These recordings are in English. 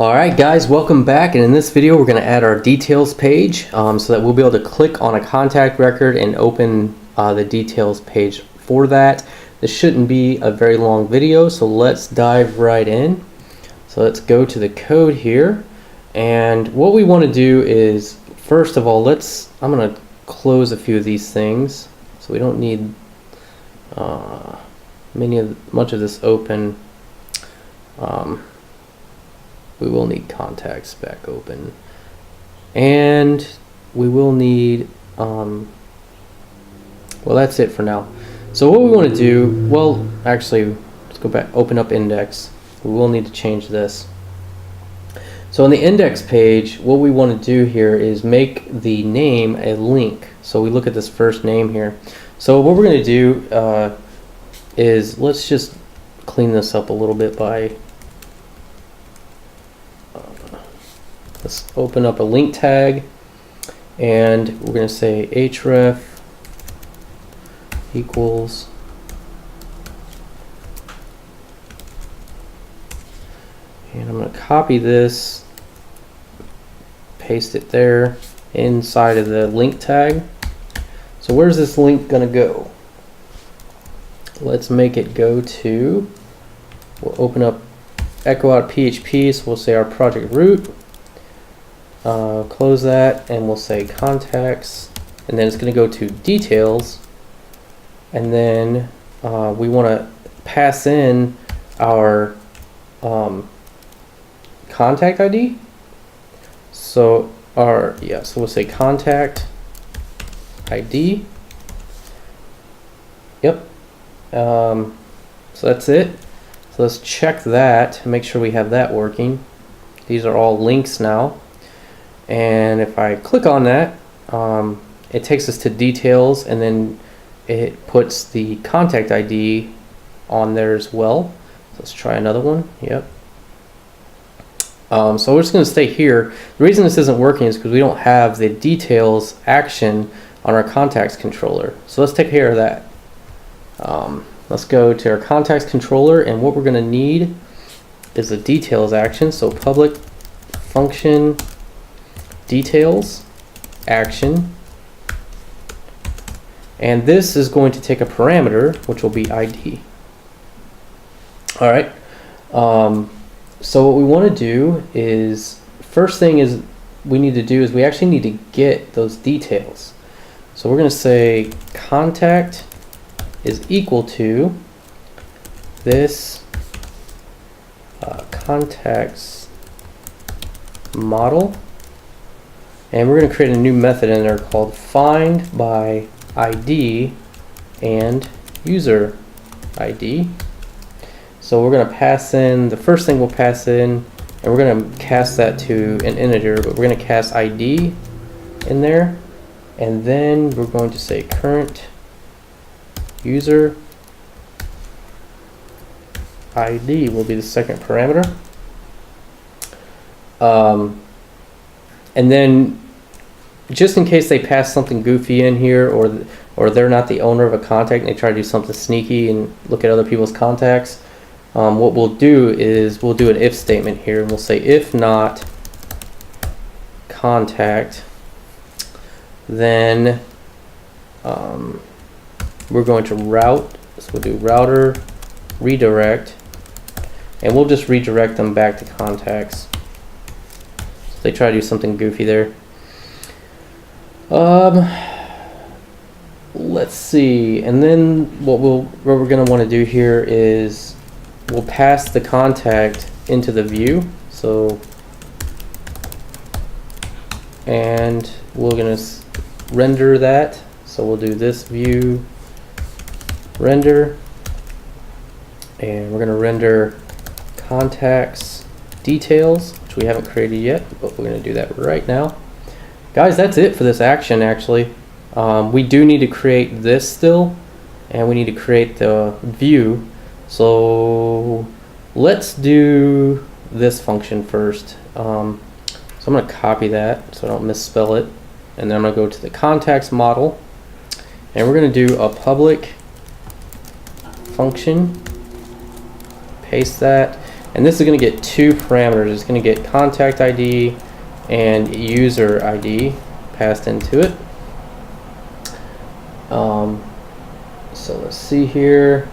Alright guys, welcome back, and in this video we're going to add our details page so that we'll be able to click on a contact record and open the details page for that. This shouldn't be a very long video, so let's dive right in. So let's go to the code here, and what we want to do is, first of all, I'm going to close a few of these things so we don't need much of this open. We will need contacts back open, and we will need well, that's it for now. So what we want to do, well, actually, let's go back, open up index. We will need to change this. So on the index page, what we want to do here is make the name a link. So we look at this first name here. So what we're going to do is, let's just clean this up a little bit by let's open up a link tag, and we're going to say href equals and I'm going to copy this, paste it there inside of the link tag. So where's this link going to go? Let's make it go to, we'll open up echo out PHP, so we'll say our project root, close that, and we'll say contacts, and then it's going to go to details, and then we want to pass in our contact ID. So so we'll say contact ID. Yep. So that's it. So let's check that, make sure we have that working. These are all links now. And if I click on that, it takes us to details, and then it puts the contact ID on there as well. So let's try another one. Yep. So we're just going to stay here. The reason this isn't working is because we don't have the details action on our contacts controller. So let's take care of that. Let's go to our contacts controller, and what we're going to need is a details action. So public function details action, and this is going to take a parameter which will be ID. Alright, so what we want to do is, first thing is we actually need to get those details. So we're going to say contact is equal to this contacts model, and we're going to create a new method in there called find by ID and user ID. So we're going to pass in, the first thing we'll pass in, and we're going to cast that to an integer, but we're going to cast ID in there, and then we're going to say current user ID will be the second parameter. And then, just in case they pass something goofy in here, or they're not the owner of a contact and they try to do something sneaky and look at other people's contacts, what we'll do is we'll do an if statement here, and we'll say if not contact, then we're going to route. So we'll do router redirect, and we'll just redirect them back to contacts. So they try to do something goofy there. Let's see, and then what we're going to want to do here is we'll pass the contact into the view. So, and we're going to render that. So we'll do this view render, and we're going to render contacts details, which we haven't created yet, but we're going to do that right now. Guys, that's it for this action. Actually, we do need to create this still, and we need to create the view. So let's do this function first. So I'm going to copy that so I don't misspell it, and then I'm going to go to the contacts model, and we're going to do a public function, paste that, And this is going to get two parameters. It's going to get contact ID and user ID passed into it. So let's see here.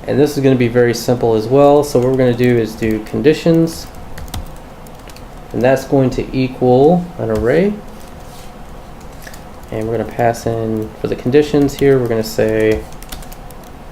And this is going to be very simple as well. So what we're going to do is do conditions. And that's going to equal an array. And we're going to pass in, for the conditions here, we're going to say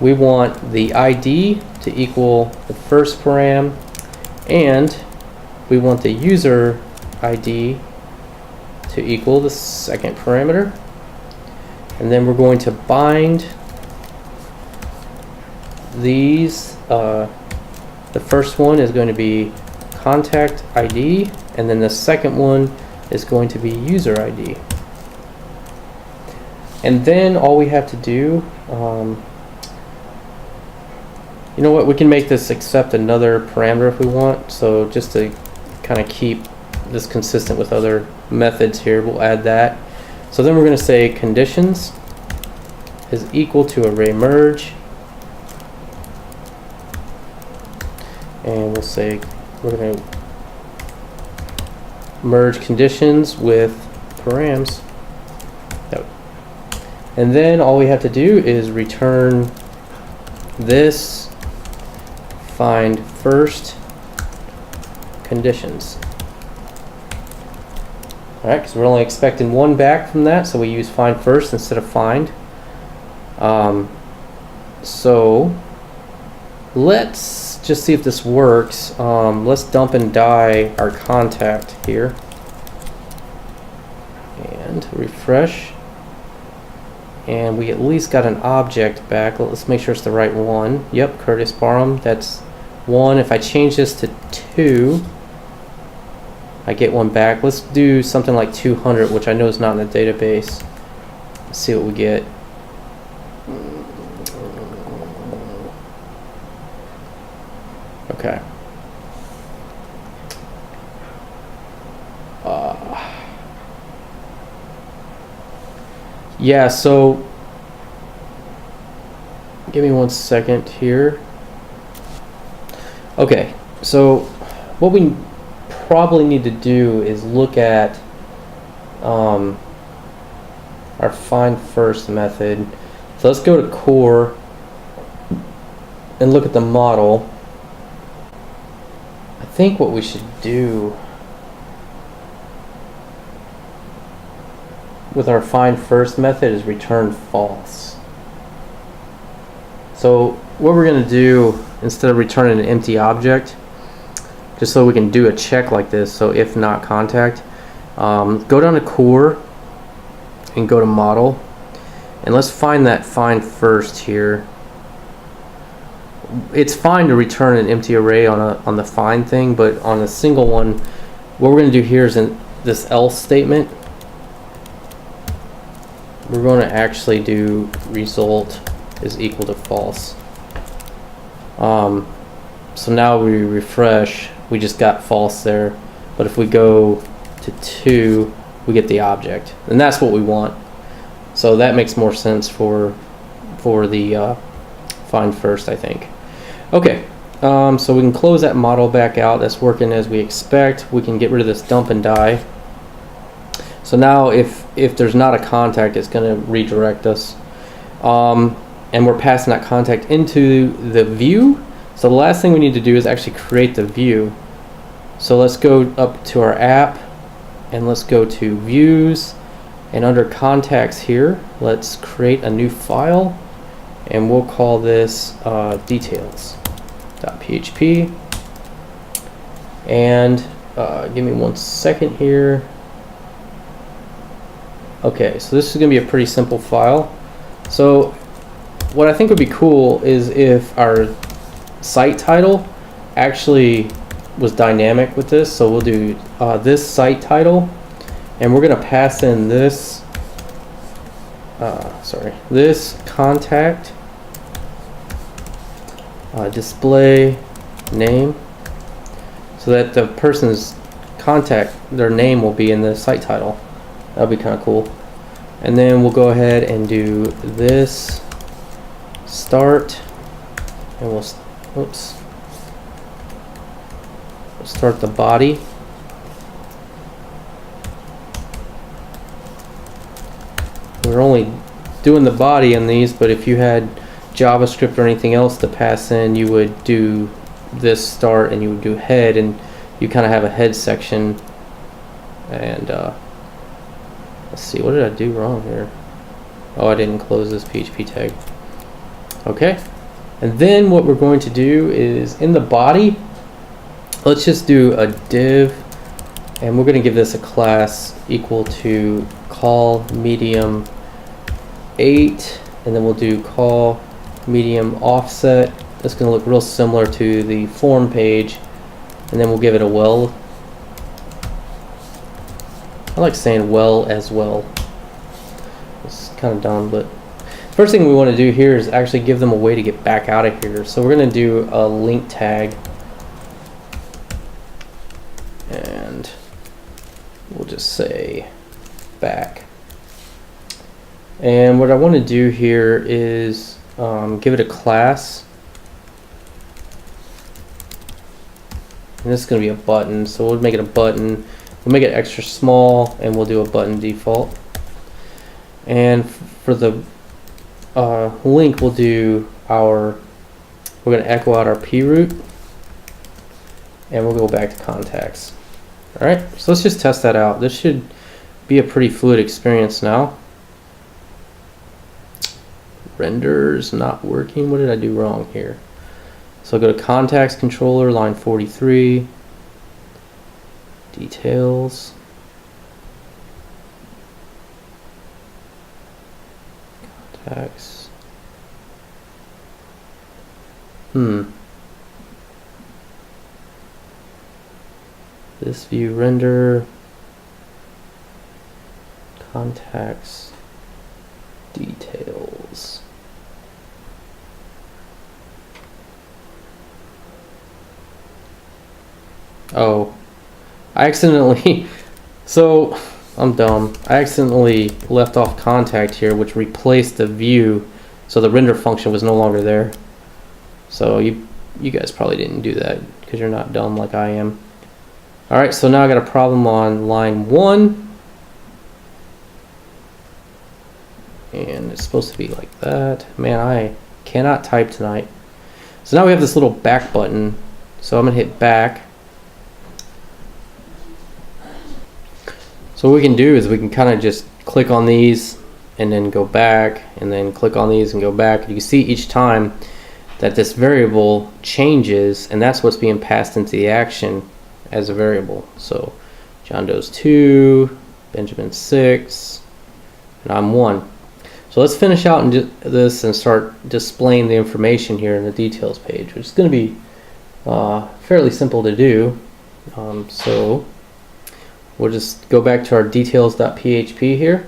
we want the ID to equal the first param, and we want the user ID to equal the second parameter. And then we're going to bind these. The first one is going to be contact ID, and then the second one is going to be user ID. And then all we have to do, you know what, we can make this accept another parameter if we want. So just to kind of keep this consistent with other methods here, we'll add that. So then we're going to say conditions is equal to array merge, and we'll say we're going to merge conditions with params. And then all we have to do is return this FineFirst conditions. Alright, because we're only expecting one back from that, so we use FineFirst instead of find. So let's just see if this works. Let's dump and die our contact here. And refresh. And we at least got an object back. Let's make sure it's the right one. Yep, Curtis Barham, that's 1. If I change this to 2, I get one back. Let's do something like 200, which I know is not in the database. Let's see what we get. Okay. Yeah, so give me 1 second here. Okay, so what we probably need to do is look at our FineFirst method. So let's go to core and look at the model. I think what we should do with our FineFirst method is return false. So what we're going to do, instead of returning an empty object, just so we can do a check like this, so if not contact, go down to core and go to model, and let's find that FineFirst here. It's fine to return an empty array on the find thing, but on a single one, what we're going to do here is in this else statement, we're going to actually do result is equal to false. So now we refresh, we just got false there, but if we go to 2, we get the object, and that's what we want. So that makes more sense for the FineFirst, I think. Okay, so we can close that model back out. That's working as we expect. We can get rid of this dump and die. So now if there's not a contact, it's going to redirect us. And we're passing that contact into the view. So the last thing we need to do is actually create the view. So let's go up to our app and let's go to views, and under contacts here, let's create a new file, and we'll call this details.php. And give me 1 second here. Okay, so this is going to be a pretty simple file. So what I think would be cool is if our site title actually was dynamic with this. So we'll do this site title, and we're going to pass in this this contact display name, so that the person's contact, their name will be in the site title. That'll be kind of cool. And then we'll go ahead and do this start, and we'll start the body. We're only doing the body in these, but if you had JavaScript or anything else to pass in, you would do this start and you would do head, and you kind of have a head section. And let's see, what did I do wrong here? Oh, I didn't close this PHP tag. Okay, and then what we're going to do is in the body, let's just do a div, and we're going to give this a class equal to call medium 8, and then we'll do call medium offset. That's going to look real similar to the form page, and then we'll give it a well. I like saying well as well. It's kind of dumb, but first thing we want to do here is actually give them a way to get back out of here. So we're going to do a link tag, and we'll just say back. And what I want to do here is give it a class, and this is going to be a button, so we'll make it a button. We'll make it extra small, and we'll do a button default. And for the link, we'll do we're going to echo out our p-root, and we'll go back to contacts. All right, so let's just test that out. This should be a pretty fluid experience now. Render's not working. What did I do wrong here? So I'll go to contacts controller, line 43, details, contacts. This view render, contacts, details. Oh, I accidentally, so I'm dumb. I accidentally left off contact here, which replaced the view, so the render function was no longer there. So you guys probably didn't do that because you're not dumb like I am. All right, so now I got a problem on line 1, and it's supposed to be like that. Man, I cannot type tonight. So now we have this little back button. So I'm gonna hit back. So what we can do is we can kind of just click on these and then go back, and then click on these and go back. You can see each time that this variable changes, and that's what's being passed into the action as a variable. So John Doe's 2, Benjamin 6, and I'm 1. So let's finish out this and start displaying the information here in the details page, which is going to be fairly simple to do. So we'll just go back to our details.php here,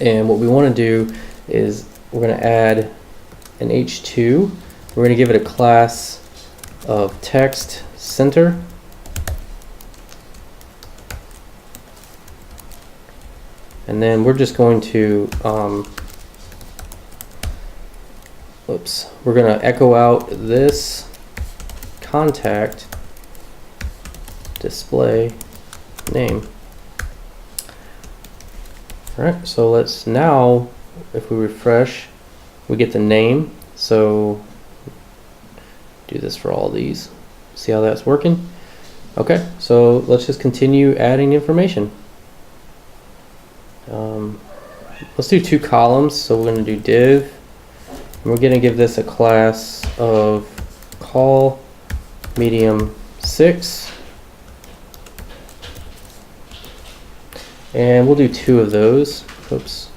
and what we want to do is we're going to add an h2. We're going to give it a class of text center, and then we're just going to we're going to echo out this contact display name. Alright, so let's now, if we refresh, we get the name. So do this for all these. See how that's working? Okay, so let's just continue adding information. Let's do 2 columns. So we're going to do div, and we're going to give this a class of call medium 6. And we'll do 2 of those. Oops.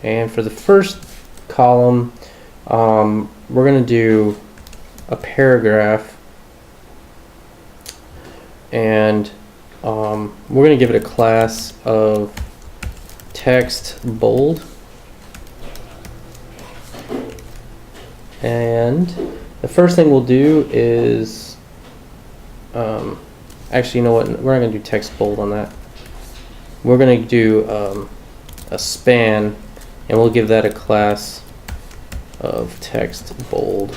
And for the first column, we're going to do a paragraph, and we're going to give it a class of text bold. And the first thing we'll do is actually, you know what? We're not going to do text bold on that. We're going to do a span, and we'll give that a class of text bold.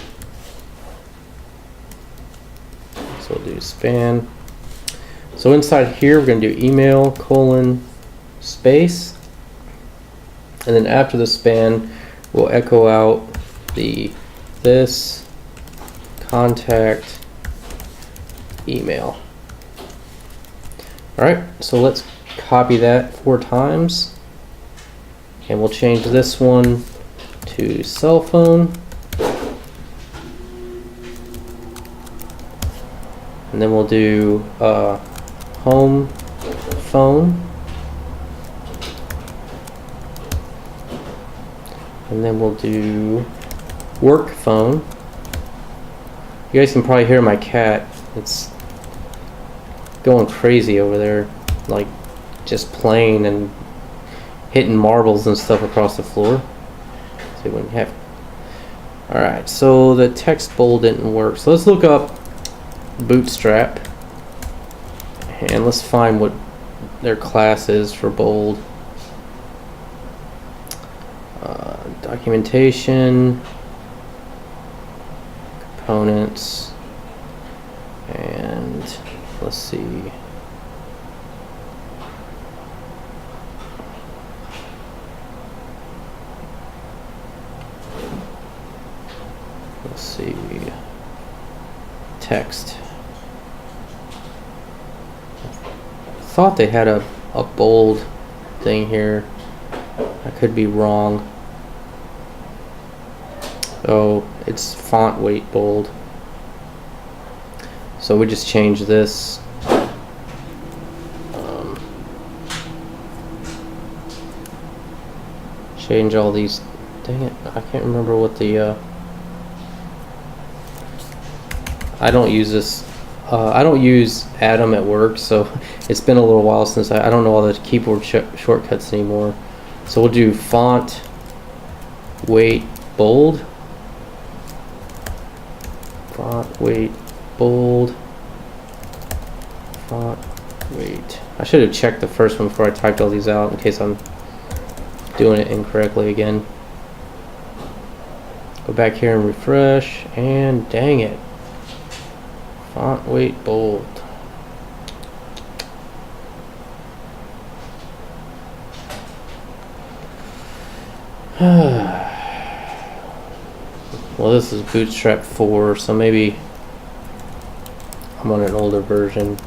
So we'll do span. So inside here, we're going to do email colon space. And then after the span, we'll echo out this contact email. All right, so let's copy that 4 times. And we'll change this one to cell phone. And then we'll do home phone. And then we'll do work phone. You guys can probably hear my cat. It's going crazy over there, like just playing and hitting marbles and stuff across the floor. So you wouldn't have. Alright, so the text bold didn't work. So let's look up Bootstrap and let's find what their class is for bold. Documentation, components, and let's see. Let's see. Text. I thought they had a bold thing here. I could be wrong. Oh, it's font weight bold. So we just change this. Change all these. Dang it, I can't remember what the I don't use this. I don't use Atom at work, so it's been a little while since I don't know all the keyboard shortcuts anymore. So we'll do font weight bold. Font weight bold. Font weight. I should have checked the first one before I typed all these out in case I'm doing it incorrectly again. Go back here and refresh, and dang it. Font weight bold. Well, this is Bootstrap 4, so maybe I'm on an older version.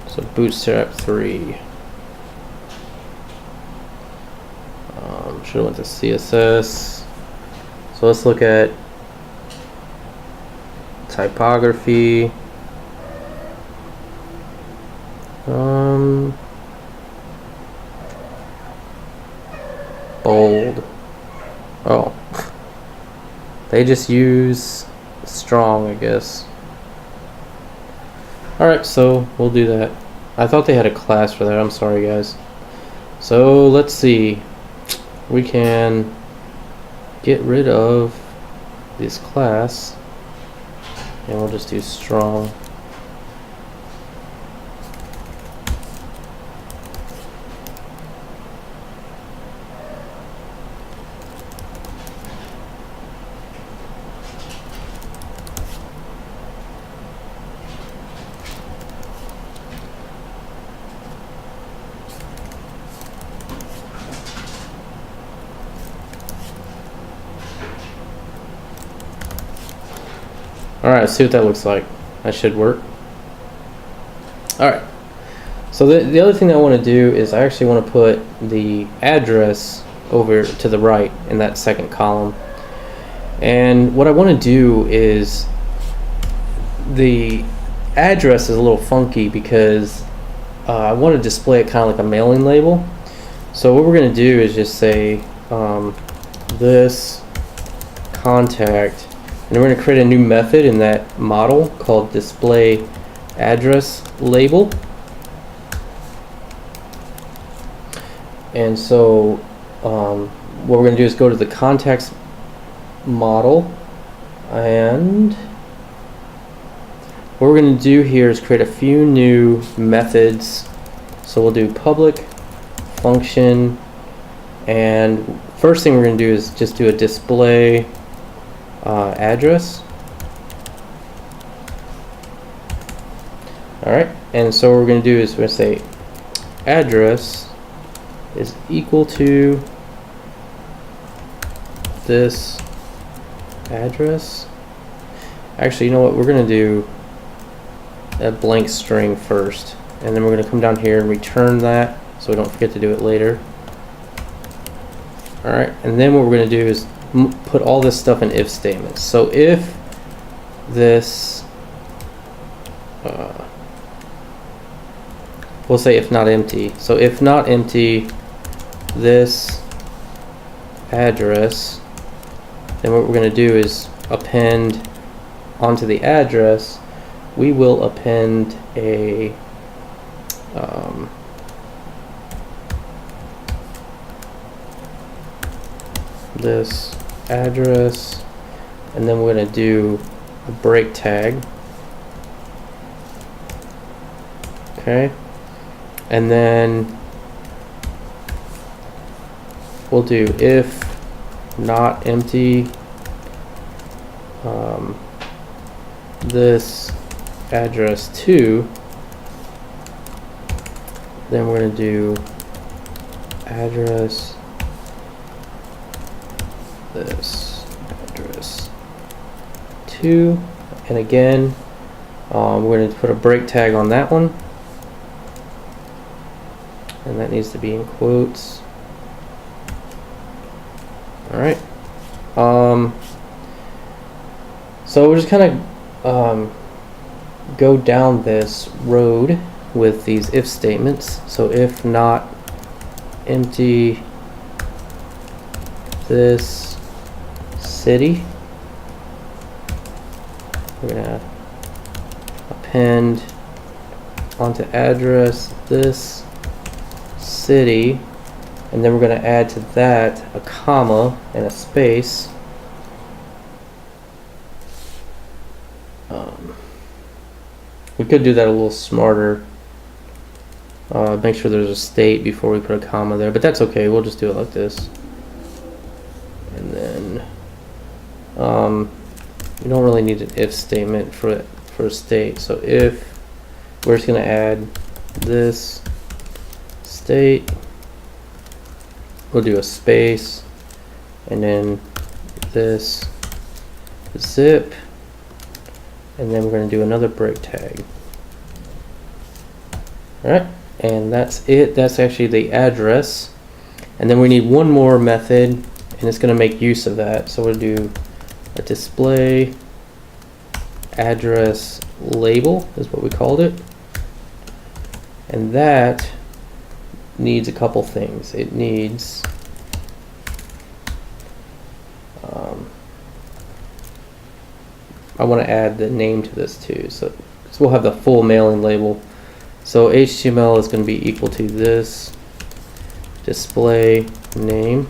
So Bootstrap 3. Should have went to CSS. So let's look at typography. Bold. Oh. They just use strong, I guess. Alright, so we'll do that. I thought they had a class for that. I'm sorry, guys. So let's see. We can get rid of this class. And we'll just do strong. Alright, let's see what that looks like. That should work. Alright. So the other thing that I want to do is I actually want to put the address over to the right in that second column. And what I want to do is the address is a little funky because I want to display it kind of like a mailing label. So what we're going to do is just say this contact. And we're going to create a new method in that model called display address label. And so what we're going to do is go to the contacts model, and what we're going to do here is create a few new methods. So we'll do public function, and first thing we're going to do is just do a display address. Alright, and so what we're going to do is we're going to say address is equal to this address. Actually, you know what, we're going to do a blank string first, and then we're going to come down here and return that so we don't forget to do it later. Alright, and then what we're going to do is put all this stuff in if statements. So if this we'll say if not empty. So if not empty this address, then what we're going to do is append onto the address, we will append a this address, and then we're going to do a break tag. Okay, and then we'll do if not empty this address too, then we're going to do address this address too, and again we're going to put a break tag on that one, and that needs to be in quotes. Alright, so we're just kind of go down this road with these if statements. So if not empty this city, we're gonna append onto address this city, and then we're going to add to that a comma and a space. We could do that a little smarter. Make sure there's a state before we put a comma there, but that's okay. We'll just do it like this. And then you don't really need an if statement for a state. So if we're just going to add this state, we'll do a space, and then this zip, and then we're going to do another break tag. Alright, and that's it. That's actually the address. And then we need one more method, and it's going to make use of that. So we'll do a display address label is what we called it. And that needs a couple things. It needs I want to add the name to this too, so we'll have the full mailing label. So HTML is going to be equal to this display name,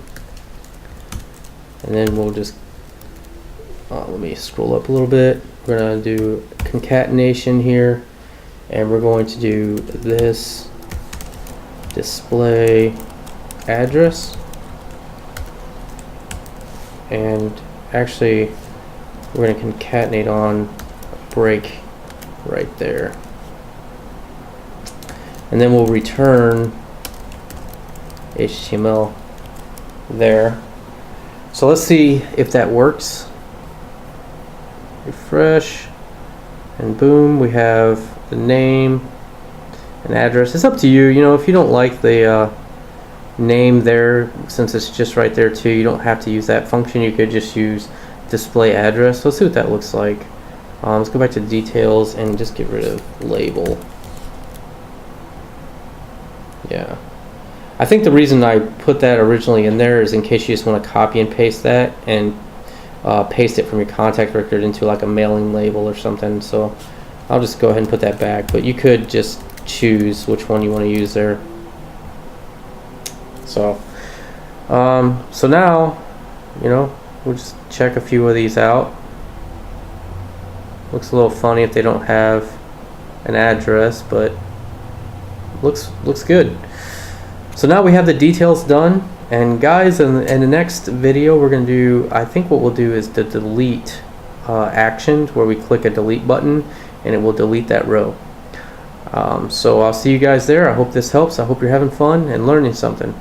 and then we'll just let me scroll up a little bit. We're going to do concatenation here, and we're going to do this display address, and actually we're going to concatenate on a break right there, and then we'll return HTML there. So let's see if that works. Refresh, and boom, we have the name and address. It's up to you. You know, if you don't like the name there, since it's just right there too, you don't have to use that function. You could just use display address. Let's see what that looks like. Let's go back to details and just get rid of label. Yeah, I think the reason I put that originally in there is in case you just want to copy and paste that and paste it from your contact record into like a mailing label or something. So I'll just go ahead and put that back, but you could just choose which one you want to use there. So so now, you know, we'll just check a few of these out. Looks a little funny if they don't have an address, but looks good. So now we have the details done, and guys, in the next video we're going to do, I think what we'll do is the delete action, where we click a delete button and it will delete that row. So I'll see you guys there. I hope this helps. I hope you're having fun and learning something.